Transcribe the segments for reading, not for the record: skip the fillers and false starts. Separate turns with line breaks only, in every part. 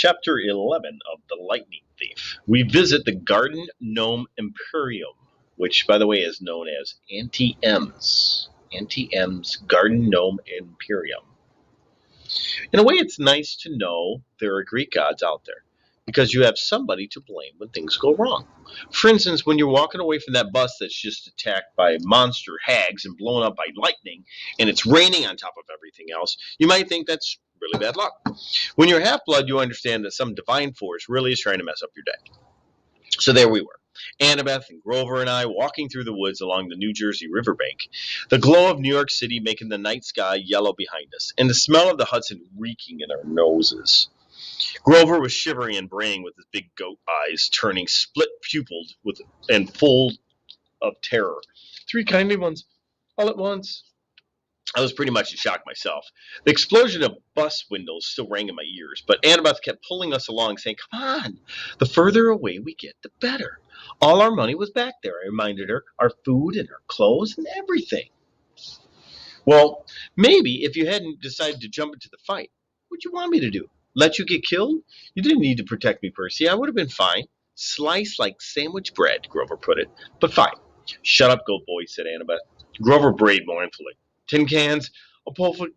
Chapter 11 of The Lightning Thief. We visit the Garden Gnome Imperium, which, by the way, is known as Auntie M's. Auntie M's Garden Gnome Imperium. In a way, it's nice to know there are Greek gods out there, because you have somebody to blame when things go wrong. For instance, when you're walking away from that bus that's just attacked by monster hags and blown up by lightning, and it's raining on top of everything else, you might think that's really bad luck. When you're half-blood, you understand that some divine force really is trying to mess up your day. So there we were, Annabeth and Grover and I walking through the woods along the New Jersey riverbank, the glow of New York City making the night sky yellow behind us, and the smell of the Hudson reeking in our noses. Grover was shivering and braying with his big goat eyes turning split-pupiled and full of terror. Three kindly ones, all at once. I was pretty much in shock myself. The explosion of bus windows still rang in my ears, but Annabeth kept pulling us along, saying, "Come on, the further away we get, the better. All our money was back there," I reminded her, "our food and our clothes and everything." Well, maybe if you hadn't decided to jump into the fight, what'd you want me to do? Let you get killed? You didn't need to protect me, Percy. I would have been fine. Sliced like sandwich bread, Grover put it. But fine. Shut up, goat boy, said Annabeth. Grover brayed mournfully. Tin cans, a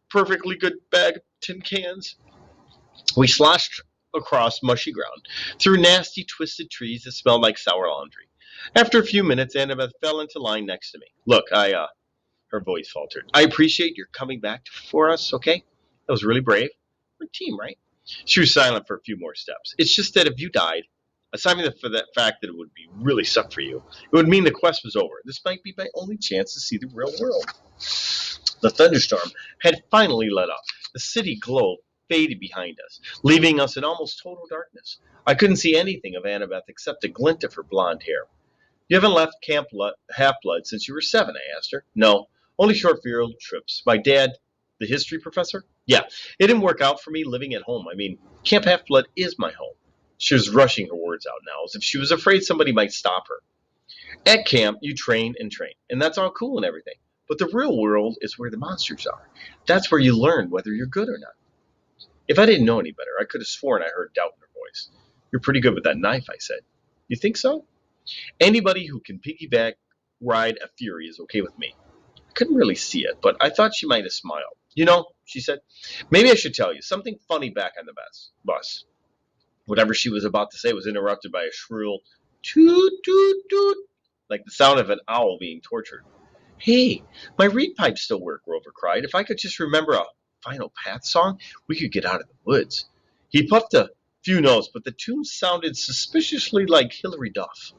perfectly good bag of tin cans. We sloshed across mushy ground, through nasty, twisted trees that smelled like sour laundry. After a few minutes, Annabeth fell into line next to me. Look, her voice faltered. I appreciate your coming back for us, okay? That was really brave. We're a team, right? She was silent for a few more steps. It's just that if you died, aside from the fact that it would be really suck for you, it would mean the quest was over. This might be my only chance to see the real world. The thunderstorm had finally let up. The city glow faded behind us, leaving us in almost total darkness. I couldn't see anything of Annabeth except a glint of her blonde hair. You haven't left Camp Half-Blood since you were 7, I asked her. No, only short field trips. My dad, the history professor? Yeah, it didn't work out for me living at home. I mean, Camp Half-Blood is my home. She was rushing her words out now, as if she was afraid somebody might stop her. At camp, you train, and that's all cool and everything. But the real world is where the monsters are. That's where you learn whether you're good or not. If I didn't know any better, I could have sworn I heard doubt in her voice. You're pretty good with that knife, I said. You think so? Anybody who can piggyback ride a Fury is okay with me. I couldn't really see it, but I thought she might have smiled. You know, she said, maybe I should tell you something funny back on the bus. Whatever she was about to say was interrupted by a shrill toot toot toot, like the sound of an owl being tortured. Hey, my reed pipes still work, Grover cried. If I could just remember a Final Path song, we could get out of the woods. He puffed a few notes, but the tune sounded suspiciously like Hilary Duff.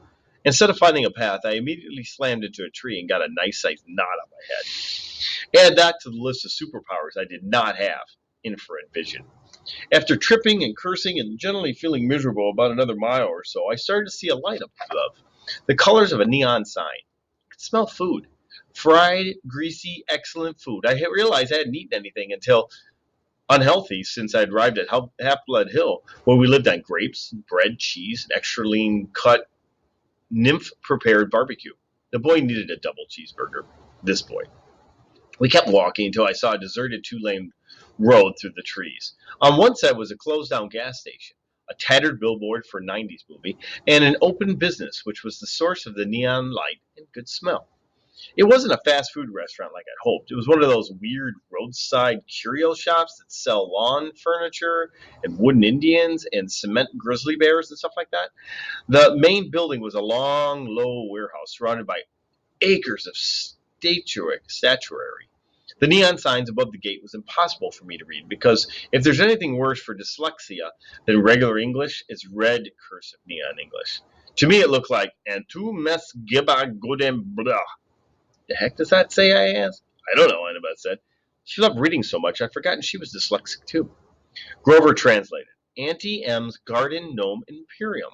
Instead of finding a path, I immediately slammed into a tree and got a nice-sized knot on my head. Add that to the list of superpowers I did not have: infrared vision. After tripping and cursing and generally feeling miserable about another mile or so, I started to see a light up above, the colors of a neon sign. I could smell food. Fried, greasy, excellent food. I had realized I hadn't eaten anything until unhealthy since I'd arrived at Half-Blood Hill, where we lived on grapes, bread, cheese, and extra lean cut nymph-prepared barbecue. The boy needed a double cheeseburger. This boy. We kept walking until I saw a deserted two-lane road through the trees. On one side was a closed-down gas station, a tattered billboard for a 90s movie, and an open business, which was the source of the neon light and good smell. It wasn't a fast food restaurant like I'd hoped. It was one of those weird roadside curio shops that sell lawn furniture and wooden Indians and cement grizzly bears and stuff like that. The main building was a long, low warehouse surrounded by acres of statuary. The neon signs above the gate was impossible for me to read because if there's anything worse for dyslexia than regular English, it's red cursive neon English. To me, it looked like "and tu mes giba godem blah." The heck does that say? I asked. I don't know, Annabeth said. She loved reading so much I'd forgotten she was dyslexic too. Grover translated. Auntie M's Garden Gnome Imperium.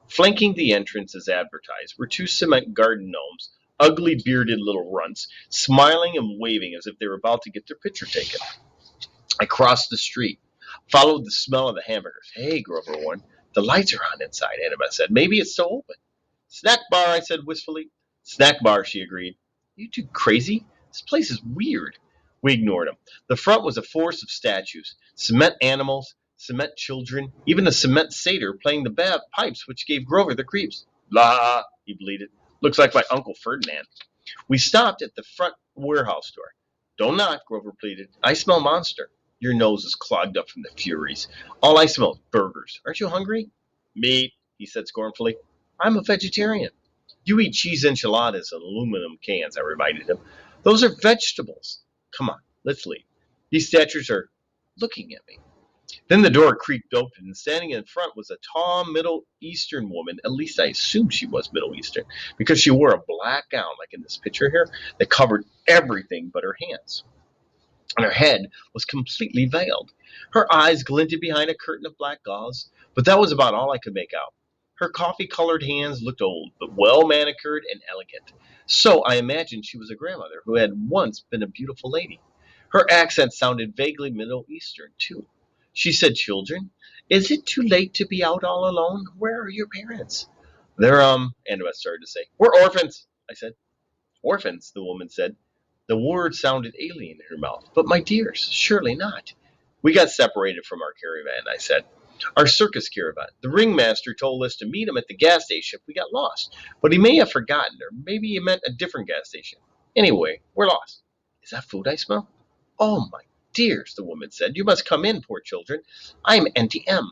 Flanking the entrance as advertised were two cement garden gnomes, ugly bearded little runts, smiling and waving as if they were about to get their picture taken. I crossed the street, followed the smell of the hamburgers. Hey, Grover warned. The lights are on inside, Annabeth said. Maybe it's still open. Snack bar, I said wistfully. Snack bar, she agreed. You two crazy? This place is weird. We ignored him. The front was a forest of statues, cement animals, Cement children, even a cement satyr playing the bad pipes which gave Grover the creeps. La, he bleated. Looks like my Uncle Ferdinand. We stopped at the front warehouse door. Don't knock, Grover pleaded. I smell monster. Your nose is clogged up from the furies. All I smell is burgers. Aren't you hungry? Meat, he said scornfully. I'm a vegetarian. You eat cheese enchiladas in aluminum cans, I reminded him. Those are vegetables. Come on, let's leave. These statues are looking at me. Then the door creaked open, and standing in front was a tall Middle Eastern woman. At least I assumed she was Middle Eastern, because she wore a black gown, like in this picture here, that covered everything but her hands. And her head was completely veiled. Her eyes glinted behind a curtain of black gauze, but that was about all I could make out. Her coffee-colored hands looked old, but well manicured and elegant. So I imagined she was a grandmother who had once been a beautiful lady. Her accent sounded vaguely Middle Eastern, too. She said, Children, is it too late to be out all alone? Where are your parents? They're, Annabeth started to say. We're orphans, I said. Orphans, the woman said. The word sounded alien in her mouth. But my dears, surely not. We got separated from our caravan, I said. Our circus caravan. The ringmaster told us to meet him at the gas station if we got lost. But he may have forgotten, or maybe he meant a different gas station. Anyway, we're lost. Is that food I smell? Oh, my dears, the woman said. You must come in, poor children. I'm Auntie M.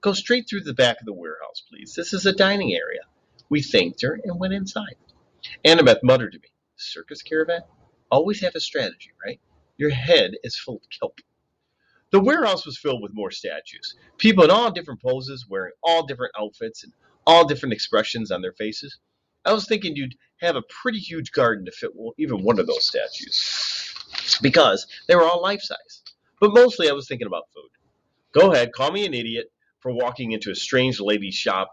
Go straight through the back of the warehouse, please. This is a dining area. We thanked her and went inside. Annabeth muttered to me, Circus caravan? Always have a strategy, right? Your head is full of kelp. The warehouse was filled with more statues. People in all different poses, wearing all different outfits and all different expressions on their faces. I was thinking you'd have a pretty huge garden to fit even one of those statues, because they were all life size. But mostly I was thinking about food. Go ahead, call me an idiot for walking into a strange lady's shop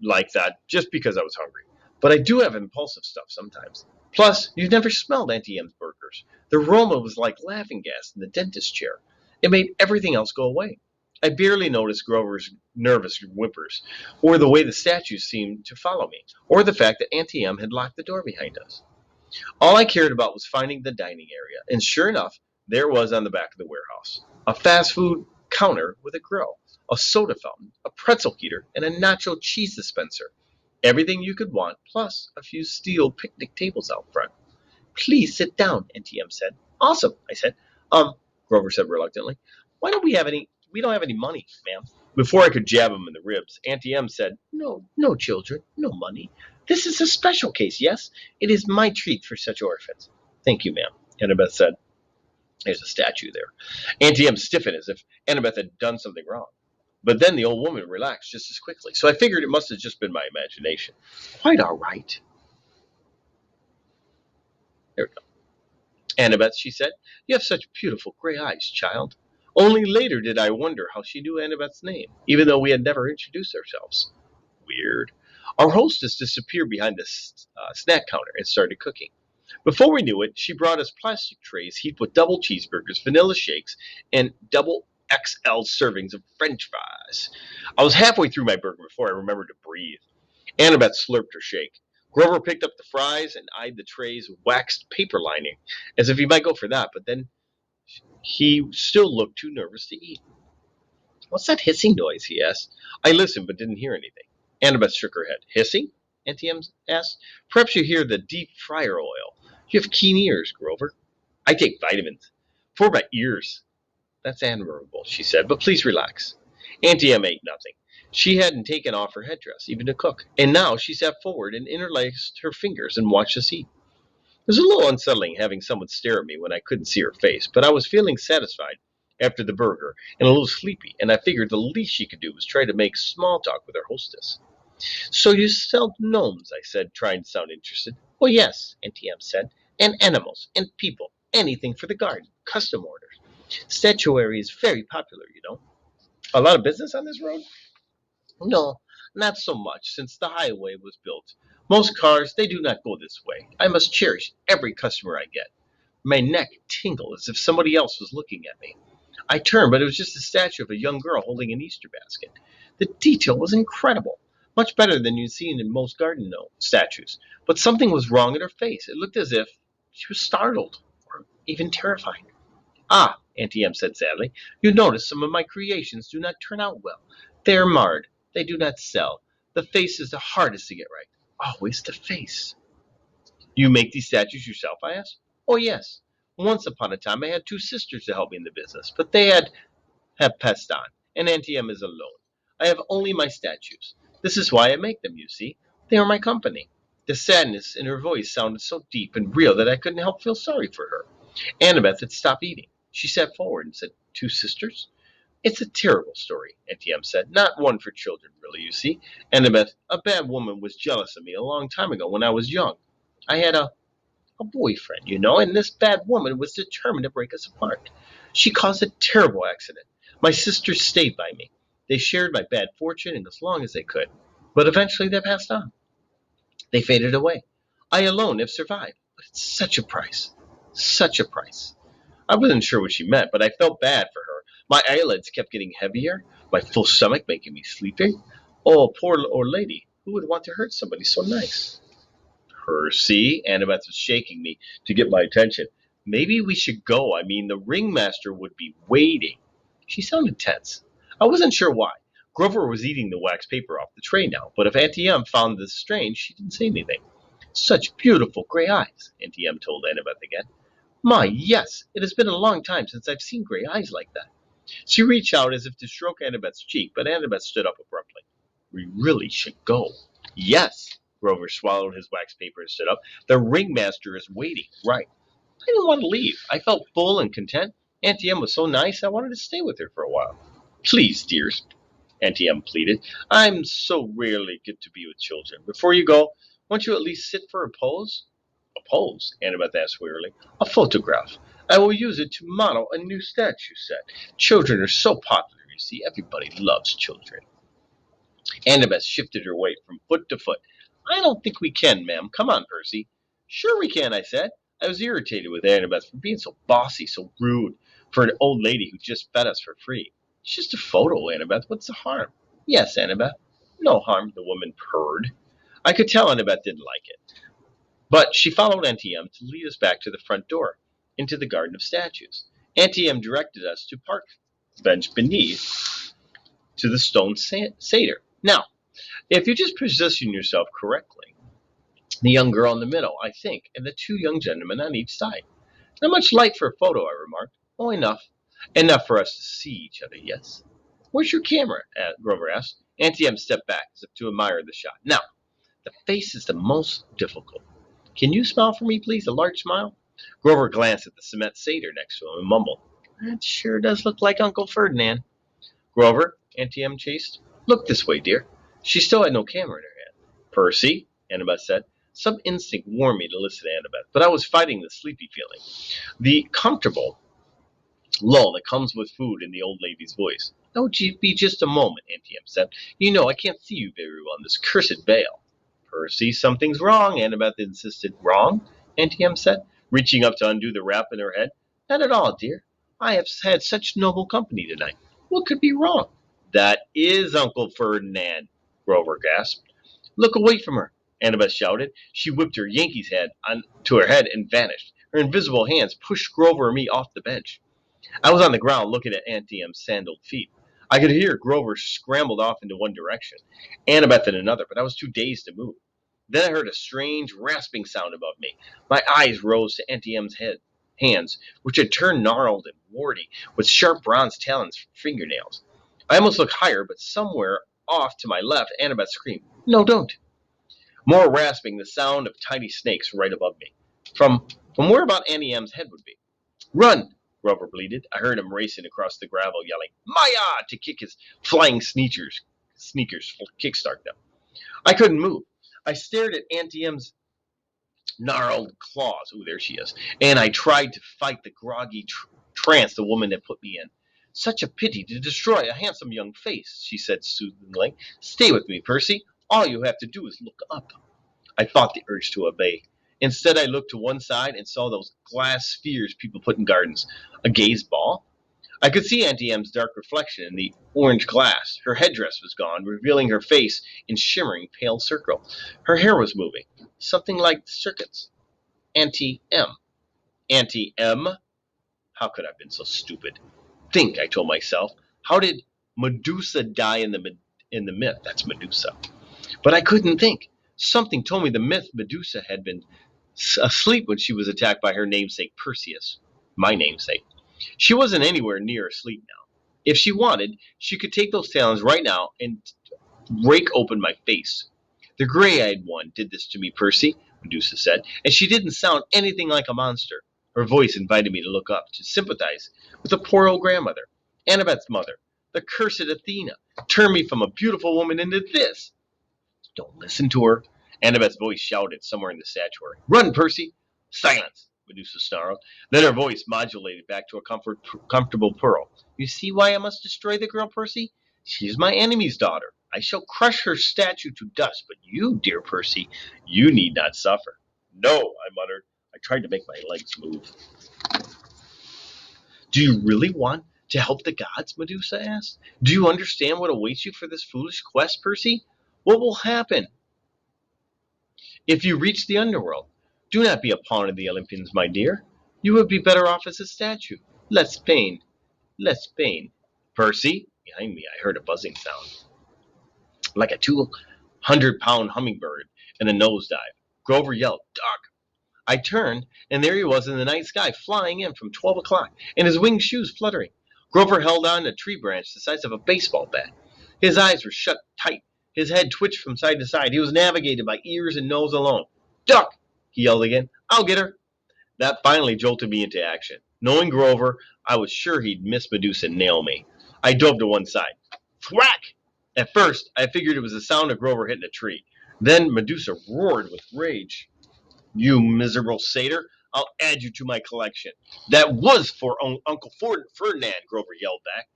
like that just because I was hungry. But I do have impulsive stuff sometimes. Plus, you've never smelled Auntie M's burgers. The aroma was like laughing gas in the dentist chair. It made everything else go away. I barely noticed Grover's nervous whimpers, or the way the statues seemed to follow me, or the fact that Auntie M had locked the door behind us. All I cared about was finding the dining area, and sure enough, there it was on the back of the warehouse. A fast food counter with a grill, a soda fountain, a pretzel heater, and a nacho cheese dispenser. Everything you could want, plus a few steel picnic tables out front. Please sit down, Auntie M said. Awesome, I said. Grover said reluctantly. Why don't we have any? We don't have any money, ma'am. Before I could jab him in the ribs, Auntie M said, No, no, children, no money. This is a special case, yes? It is my treat for such orphans. Thank you, ma'am, Annabeth said. There's a statue there. Auntie M stiffened as if Annabeth had done something wrong. But then the old woman relaxed just as quickly, so I figured it must have just been my imagination. Quite all right. There we go. Annabeth, she said, you have such beautiful gray eyes, child. Only later did I wonder how she knew Annabeth's name, even though we had never introduced ourselves. Weird. Our hostess disappeared behind the snack counter and started cooking. Before we knew it, she brought us plastic trays heaped with double cheeseburgers, vanilla shakes, and double XL servings of French fries. I was halfway through my burger before I remembered to breathe. Annabeth slurped her shake. Grover picked up the fries and eyed the tray's waxed paper lining, as if he might go for that, but then he still looked too nervous to eat. What's that hissing noise? He asked. I listened, but didn't hear anything. Annabeth shook her head. Hissing? Auntie M asked. Perhaps you hear the deep fryer oil. You have keen ears, Grover. I take vitamins. For my ears. That's admirable, she said, but please relax. Auntie M ate nothing. She hadn't taken off her headdress, even to cook, and now she sat forward and interlaced her fingers and watched us eat. It was a little unsettling having someone stare at me when I couldn't see her face, but I was feeling satisfied after the burger and a little sleepy, and I figured the least she could do was try to make small talk with her hostess. So you sell gnomes, I said, trying to sound interested. Oh, yes, Auntie M said, and animals, and people, anything for the garden, custom orders. Statuary is very popular, you know. A lot of business on this road? No, not so much, since the highway was built. Most cars, they do not go this way. I must cherish every customer I get. My neck tingled as if somebody else was looking at me. I turned, but it was just a statue of a young girl holding an Easter basket. The detail was incredible, much better than you'd seen in most garden statues. But something was wrong in her face. It looked as if she was startled, or even terrified. Ah, Auntie Em said sadly, you notice some of my creations do not turn out well. They are marred. They do not sell. The face is the hardest to get right. Always the face. You make these statues yourself? I asked. Oh, yes. Once upon a time I had two sisters to help me in the business, but they have passed on, and Auntie Em is alone. I have only my statues. This is why I make them, you see. They are my company. The sadness in her voice sounded so deep and real that I couldn't help feel sorry for her. Annabeth had stopped eating. She sat forward and said, Two sisters? It's a terrible story, Auntie Em said. Not one for children, really, you see. Annabeth, a bad woman was jealous of me a long time ago when I was young. I had a boyfriend, and this bad woman was determined to break us apart. She caused a terrible accident. My sisters stayed by me. They shared my bad fortune as long as they could. But eventually they passed on. They faded away. I alone have survived. But it's such a price. Such a price. I wasn't sure what she meant, but I felt bad for her. My eyelids kept getting heavier, my full stomach making me sleepy. Oh, poor old lady. Who would want to hurt somebody so nice? Percy, Annabeth was shaking me to get my attention. Maybe we should go. I mean, the ringmaster would be waiting. She sounded tense. I wasn't sure why. Grover was eating the wax paper off the tray now, but if Auntie Em found this strange, she didn't say anything. Such beautiful gray eyes, Auntie Em told Annabeth again. My, yes, it has been a long time since I've seen gray eyes like that. She reached out as if to stroke Annabeth's cheek, but Annabeth stood up abruptly. We really should go. Yes. Grover swallowed his wax paper and stood up. The ringmaster is waiting. Right. I didn't want to leave. I felt full and content. Auntie Em was so nice, I wanted to stay with her for a while. Please, dears, Auntie Em pleaded. I'm so rarely get to be with children. Before you go, won't you at least sit for a pose? A pose? Annabeth asked wearily. A photograph. I will use it to model a new statue set. Children are so popular, you see. Everybody loves children. Annabeth shifted her weight from foot to foot. I don't think we can, ma'am. Come on, Percy. Sure we can, I said. I was irritated with Annabeth for being so bossy, so rude, for an old lady who just fed us for free. It's just a photo, Annabeth. What's the harm? Yes, Annabeth. No harm, the woman purred. I could tell Annabeth didn't like it. But she followed Auntie Em to lead us back to the front door, into the garden of statues. Auntie Em directed us to park bench beneath to the stone satyr. Now, if you just position yourself correctly, the young girl in the middle, I think, and the two young gentlemen on each side. Not much light for a photo, I remarked. Oh, enough. Enough for us to see each other, yes. Where's your camera? Grover asked. Auntie Em stepped back as if to admire the shot. Now, the face is the most difficult. Can you smile for me, please? A large smile? Grover glanced at the cement satyr next to him and mumbled. That sure does look like Uncle Ferdinand. Grover, Auntie Em chased. Look this way, dear. She still had no camera in her hand. Percy, Annabeth said. Some instinct warned me to listen to Annabeth, but I was fighting the sleepy feeling. The comfortable lull that comes with food in the old lady's voice. Oh, be just a moment, Auntie Em said. You know, I can't see you very well in this cursed veil. Percy, something's wrong, Annabeth insisted. Wrong? Auntie Em said, reaching up to undo the wrap in her head. Not at all, dear. I have had such noble company tonight. What could be wrong? That is Uncle Ferdinand, Grover gasped. Look away from her, Annabeth shouted. She whipped her Yankee's head onto her head and vanished. Her invisible hands pushed Grover and me off the bench. I was on the ground looking at Auntie Em's sandaled feet. I could hear Grover scrambled off into one direction, Annabeth in another, but I was too dazed to move. Then I heard a strange rasping sound above me. My eyes rose to Auntie Em's hands, which had turned gnarled and warty, with sharp bronze talons for fingernails. I almost looked higher, but somewhere off to my left, Annabeth screamed, No, don't. More rasping, the sound of tiny snakes right above me. From where about Auntie Em's head would be. Run! Grover bleated. I heard him racing across the gravel, yelling, Maya! To kick his flying sneakers, kickstart them. I couldn't move. I stared at Auntie Em's gnarled claws. Ooh, there she is. And I tried to fight the groggy trance the woman had put me in. Such a pity to destroy a handsome young face, she said soothingly. Stay with me, Percy. All you have to do is look up. I fought the urge to obey. Instead, I looked to one side and saw those glass spheres people put in gardens. A gaze ball? I could see Auntie Em's dark reflection in the orange glass. Her headdress was gone, revealing her face in shimmering pale circle. Her hair was moving, something like circuits. Auntie Em. Auntie Em? How could I have been so stupid? Think, I told myself. How did Medusa die in the myth? That's Medusa. But I couldn't think. Something told me the myth Medusa had been asleep when she was attacked by her namesake Perseus, my namesake. She wasn't anywhere near asleep now. If she wanted, she could take those talons right now and rake open my face. The gray-eyed one did this to me, Percy, Medusa said, and she didn't sound anything like a monster. Her voice invited me to look up, to sympathize with the poor old grandmother, Annabeth's mother. The cursed Athena turned me from a beautiful woman into this. Don't listen to her. Annabeth's voice shouted somewhere in the statuary. Run, Percy! Silence, Medusa snarled. Then her voice modulated back to a comfortable purr. You see why I must destroy the girl, Percy? She is my enemy's daughter. I shall crush her statue to dust, but you, dear Percy, you need not suffer. No, I muttered. I tried to make my legs move. Do you really want to help the gods? Medusa asked. Do you understand what awaits you for this foolish quest, Percy? What will happen if you reach the underworld? Do not be a pawn of the Olympians, my dear. You would be better off as a statue. Less pain. Less pain. Percy? Behind me, I heard a buzzing sound, like a 200-pound hummingbird in a nosedive. Grover yelled, Duck! I turned, and there he was in the night sky, flying in from 12 o'clock, and his winged shoes fluttering. Grover held on to a tree branch the size of a baseball bat. His eyes were shut tight. His head twitched from side to side. He was navigated by ears and nose alone. Duck! He yelled again. I'll get her. That finally jolted me into action. Knowing Grover, I was sure he'd miss Medusa and nail me. I dove to one side. Thwack! At first, I figured it was the sound of Grover hitting a tree. Then Medusa roared with rage. You miserable satyr, I'll add you to my collection. That was for Uncle Ferdinand, Grover yelled back.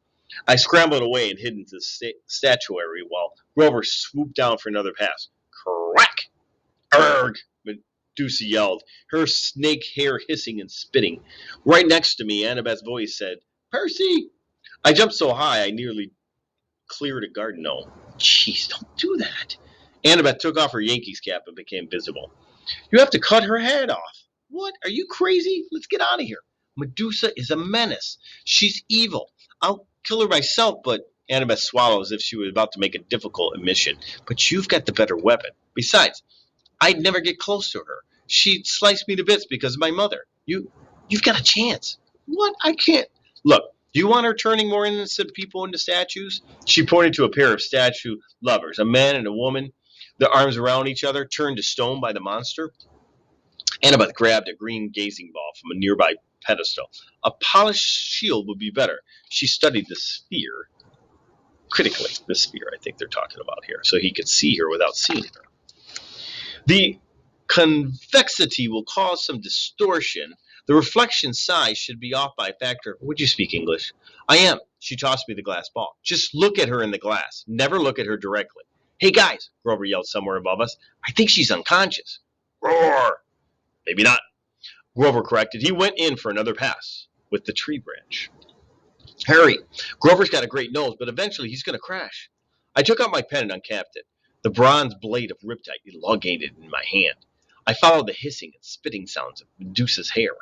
I scrambled away and hid into the statuary while Grover swooped down for another pass. Crack! Urgh! Medusa yelled, her snake hair hissing and spitting. Right next to me, Annabeth's voice said, Percy! I jumped so high I nearly cleared a garden gnome. Jeez, don't do that. Annabeth took off her Yankees cap and became visible. You have to cut her head off. What? Are you crazy? Let's get out of here. Medusa is a menace. She's evil. I'll kill her myself, but Annabeth swallowed as if she was about to make a difficult admission. But you've got the better weapon. Besides, I'd never get close to her. She'd slice me to bits because of my mother. You've got a chance. What? I can't. Look, do you want her turning more innocent people into statues? She pointed to a pair of statue lovers, a man and a woman, their arms around each other, turned to stone by the monster. Annabeth grabbed a green gazing ball from a nearby pedestal. A polished shield would be better. She studied the sphere critically. The sphere, I think they're talking about here, so he could see her without seeing her. The convexity will cause some distortion. The reflection size should be off by a factor. Would you speak English? I am. She tossed me the glass ball. Just look at her in the glass. Never look at her directly. Hey, guys, Grover yelled somewhere above us. I think she's unconscious. Roar! Maybe not. Grover corrected. He went in for another pass with the tree branch. Hurry. Grover's got a great nose, but eventually he's going to crash. I took out my pen and uncapped it. The bronze blade of Riptide elongated in my hand. I followed the hissing and spitting sounds of Medusa's hair.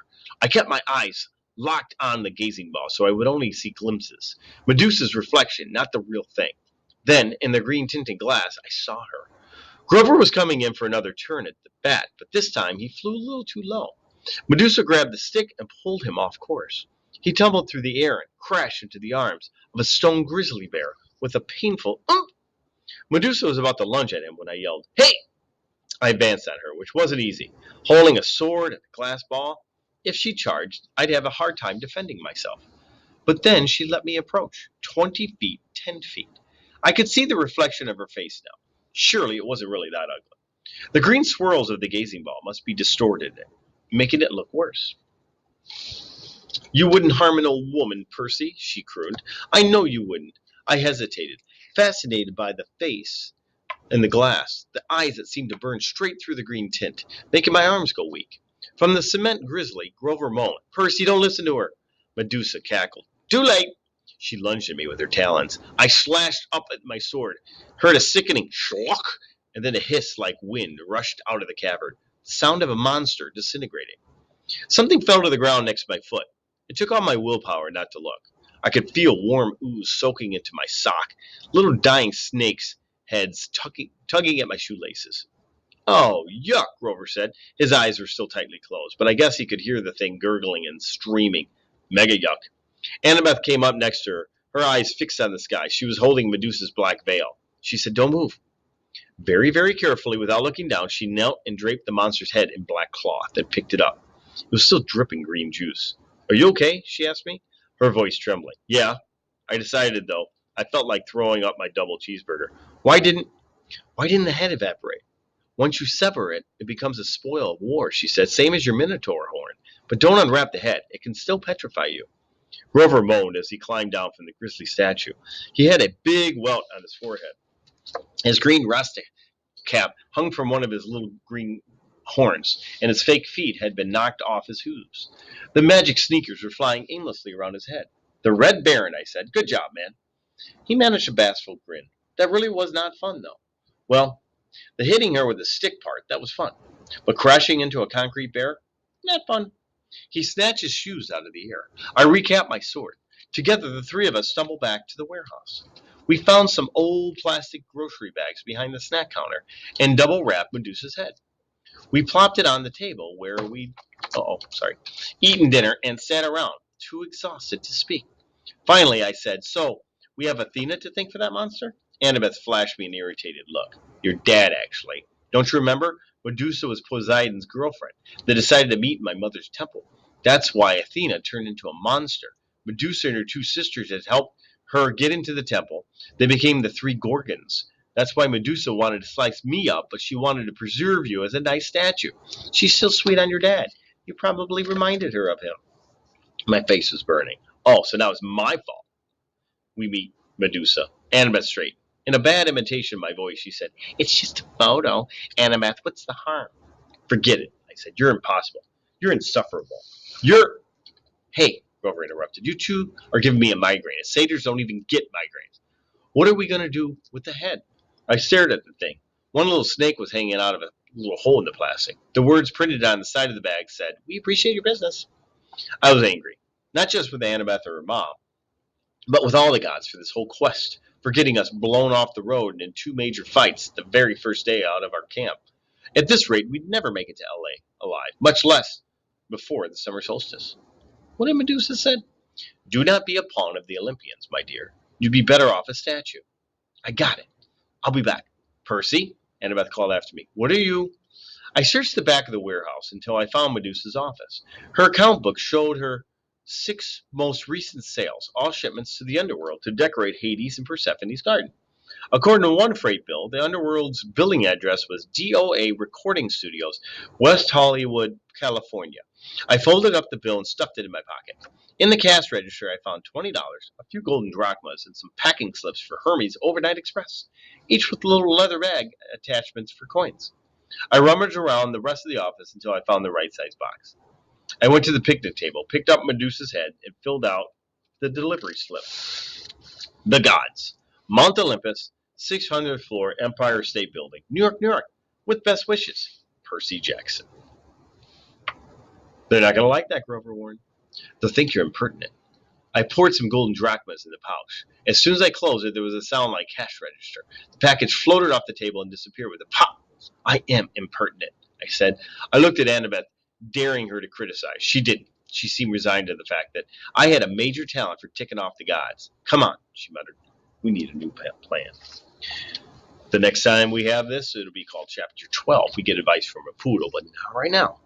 I kept my eyes locked on the gazing ball so I would only see glimpses. Medusa's reflection, not the real thing. Then, in the green tinted glass, I saw her. Grover was coming in for another turn at the bat, but this time he flew a little too low. Medusa grabbed the stick and pulled him off course. He tumbled through the air and crashed into the arms of a stone grizzly bear with a painful Medusa was about to lunge at him when I yelled, Hey! I advanced at her, which wasn't easy, holding a sword and a glass ball. If she charged, I'd have a hard time defending myself. But then she let me approach, 20 feet, 10 feet. I could see the reflection of her face now. Surely it wasn't really that ugly. The green swirls of the gazing ball must be distorted, making it look worse. You wouldn't harm an old woman, Percy, she crooned. I know you wouldn't. I hesitated, fascinated by the face in the glass, the eyes that seemed to burn straight through the green tint, making my arms go weak. From the cement grizzly, Grover moaned, Percy, don't listen to her. Medusa cackled. Too late. She lunged at me with her talons. I slashed up at my sword, heard a sickening schlock, and then a hiss like wind rushed out of the cavern. The sound of a monster disintegrating. Something fell to the ground next to my foot. It took all my willpower not to look. I could feel warm ooze soaking into my sock, little dying snakes' heads tugging at my shoelaces. Oh, yuck, Grover said. His eyes were still tightly closed, but I guess he could hear the thing gurgling and streaming. Mega yuck. Annabeth came up next to her eyes fixed on the sky. She was holding Medusa's black veil. She said, "Don't move." Very, very carefully, without looking down, she knelt and draped the monster's head in black cloth and picked it up. It was still dripping green juice. "Are you okay?" she asked me, her voice trembling. "Yeah." I decided, though. I felt like throwing up my double cheeseburger. Why didn't the head evaporate? "Once you sever it, it becomes a spoil of war," she said, "same as your minotaur horn. But don't unwrap the head. It can still petrify you." Grover moaned as he climbed down from the grisly statue. He had a big welt on his forehead. His green rustic cap hung from one of his little green horns, and his fake feet had been knocked off his hooves. The magic sneakers were flying aimlessly around his head. "The Red Baron," I said. "Good job, man." He managed a bashful grin. "That really was not fun, though." "Well, the hitting her with the stick part, that was fun. But crashing into a concrete bear, not fun." He snatched his shoes out of the air. I recapped my sword. Together, the three of us stumbled back to the warehouse. We found some old plastic grocery bags behind the snack counter and double wrapped Medusa's head. We plopped it on the table where we'd eaten dinner and sat around, too exhausted to speak. Finally, I said, "So, we have Athena to thank for that monster?" Annabeth flashed me an irritated look. "Your dad, actually. Don't you remember? Medusa was Poseidon's girlfriend. They decided to meet in my mother's temple. That's why Athena turned into a monster. Medusa and her two sisters had helped her get into the temple. They became the three Gorgons. That's why Medusa wanted to slice me up, but she wanted to preserve you as a nice statue. She's still sweet on your dad. You probably reminded her of him." My face was burning. "Oh, so now it's my fault we meet Medusa." Annabeth straight. In a bad imitation of my voice, she said, "It's just a photo. Annabeth, what's the harm?" "Forget it," I said. "You're impossible. You're insufferable. You're—" "Hey," Grover interrupted, "you two are giving me a migraine. Satyrs don't even get migraines. What are we going to do with the head?" I stared at the thing. One little snake was hanging out of a little hole in the plastic. The words printed on the side of the bag said, "We appreciate your business." I was angry, not just with Annabeth or her mom, but with all the gods for this whole quest, for getting us blown off the road and in two major fights the very first day out of our camp. At this rate, we'd never make it to LA alive, much less before the summer solstice. What had Medusa said? "Do not be a pawn of the Olympians, my dear. You'd be better off a statue." I got it. "I'll be back." "Percy," Annabeth called after me. "What are you—" I searched the back of the warehouse until I found Medusa's office. Her account book showed her 6 most recent sales, all shipments to the underworld to decorate Hades and Persephone's garden. According to one freight bill, the underworld's billing address was DOA Recording Studios, West Hollywood, California. I folded up the bill and stuffed it in my pocket. In the cash register, I found $20, a few golden drachmas, and some packing slips for Hermes Overnight Express, each with little leather bag attachments for coins. I rummaged around the rest of the office until I found the right size box. I went to the picnic table, picked up Medusa's head, and filled out the delivery slip. The gods. Mount Olympus, 600th floor, Empire State Building, New York, New York. With best wishes, Percy Jackson. "They're not going to like that," Grover warned. "They'll think you're impertinent." I poured some golden drachmas in the pouch. As soon as I closed it, there was a sound like cash register. The package floated off the table and disappeared with a pop. "I am impertinent," I said. I looked at Annabeth, daring her to criticize. She didn't. She seemed resigned to the fact that I had a major talent for ticking off the gods. "Come on," she muttered. "We need a new plan." The next time we have this, it'll be called Chapter 12. We get advice from a poodle, but not right now.